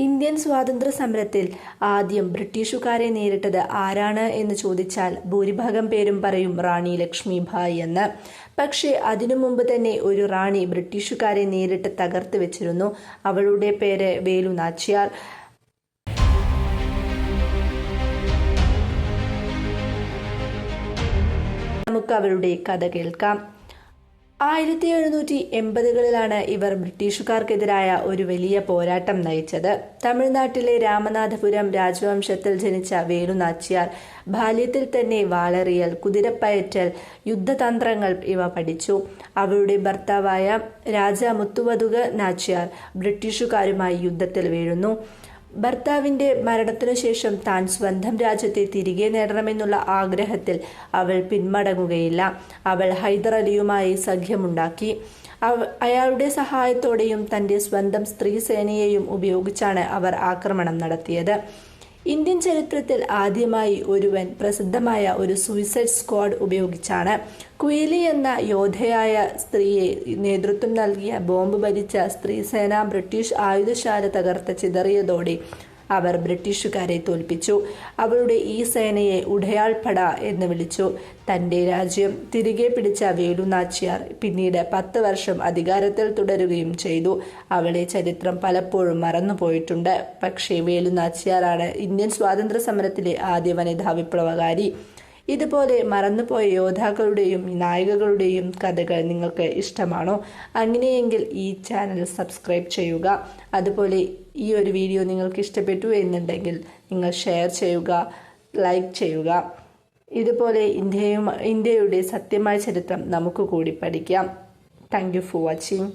Indian സ്വാതന്ത്ര്യ സമരത്തിൽ ആദ്യം ബ്രിട്ടീഷുകാരെ നേരിട്ടത് ആരാണ് എന്ന് ചോദിച്ചാൽ ഭൂരിഭാഗം പേരും പറയും റാണി ലക്ഷ്മിഭായ് എന്ന്. പക്ഷേ അതിനു മുമ്പ് തന്നെ ഒരു റാണി ബ്രിട്ടീഷുകാരെ നേരിട്ട് തകർത്ത് വെച്ചിരുന്നു. അവളുടെ പേര് വേലു നാച്ചിയാർ. നമുക്ക് അവളുടെ കഥ കേൾക്കാം. 1780കളിലാണ് ഇവർ ബ്രിട്ടീഷുകാർക്കെതിരായ ഒരു വലിയ പോരാട്ടം നയിച്ചത്. തമിഴ്നാട്ടിലെ രാമനാഥപുരം രാജവംശത്തിൽ ജനിച്ച വേലു നാച്ചിയാർ ബാല്യത്തിൽ തന്നെ വാളെറിയൽ, കുതിരപ്പയറ്റൽ, യുദ്ധതന്ത്രങ്ങൾ ഇവ പഠിച്ചു. അവളുടെ ഭർത്താവായ രാജ മുത്തുവതുക നാച്ചിയാർ ബ്രിട്ടീഷുകാരുമായി യുദ്ധത്തിൽ വീഴുന്നു. ഭർത്താവിന്റെ മരണത്തിനു ശേഷം താൻ സ്വന്തം രാജ്യത്തെ തിരികെ നേടണമെന്നുള്ള ആഗ്രഹത്തിൽ അവൾ പിന്മടങ്ങുകയില്ല. അവൾ ഹൈദർ അലിയുമായി സഖ്യമുണ്ടാക്കി. അയാളുടെ സഹായത്തോടെയും തന്റെ സ്വന്തം സ്ത്രീ സേനയെയും ഉപയോഗിച്ചാണ് അവർ ആക്രമണം നടത്തിയത്. ഇന്ത്യൻ ചരിത്രത്തിൽ ആദ്യമായി ഒരുവൻ പ്രസിദ്ധമായ ഒരു സൂയിസൈഡ് സ്ക്വാഡ് ഉപയോഗിച്ചാണ്. ക്വീലി എന്ന യോദ്ധയായ സ്ത്രീയെ നേതൃത്വം നൽകിയ ബോംബ് ഭരിച്ച സ്ത്രീസേന ബ്രിട്ടീഷ് ആയുധശാല തകർത്ത് ചിതറിയതോടെ അവർ ബ്രിട്ടീഷുകാരെ തോൽപ്പിച്ചു. അവളുടെ ഈ സേനയെ ഉടയാൾ പട എന്ന് വിളിച്ചു. തന്റെ രാജ്യം തിരികെ പിടിച്ച വേലു നാച്ചിയാർ പിന്നീട് 10 വർഷം അധികാരത്തിൽ തുടരുകയും ചെയ്തു. അവളെ ചരിത്രം പലപ്പോഴും മറന്നുപോയിട്ടുണ്ട്. പക്ഷേ വേലു നാച്ചിയാറാണ് ഇന്ത്യൻ സ്വാതന്ത്ര്യ സമരത്തിലെ ആദ്യ വനിതാ വിപ്ലവകാരി. ഇതുപോലെ മറന്നുപോയ യോദ്ധാക്കളുടെയും നായികകളുടെയും കഥകൾ നിങ്ങൾക്ക് ഇഷ്ടമാണോ? അങ്ങനെയെങ്കിൽ ഈ ചാനൽ സബ്സ്ക്രൈബ് ചെയ്യുക. അതുപോലെ ഈ ഒരു വീഡിയോ നിങ്ങൾക്ക് ഇഷ്ടപ്പെട്ടു എന്നുണ്ടെങ്കിൽ നിങ്ങൾ ഷെയർ ചെയ്യുക, ലൈക്ക് ചെയ്യുക. ഇതുപോലെ ഇന്ത്യയുടെ സത്യമായ ചരിത്രം നമുക്ക് കൂടി പഠിക്കാം. Thank you for watching.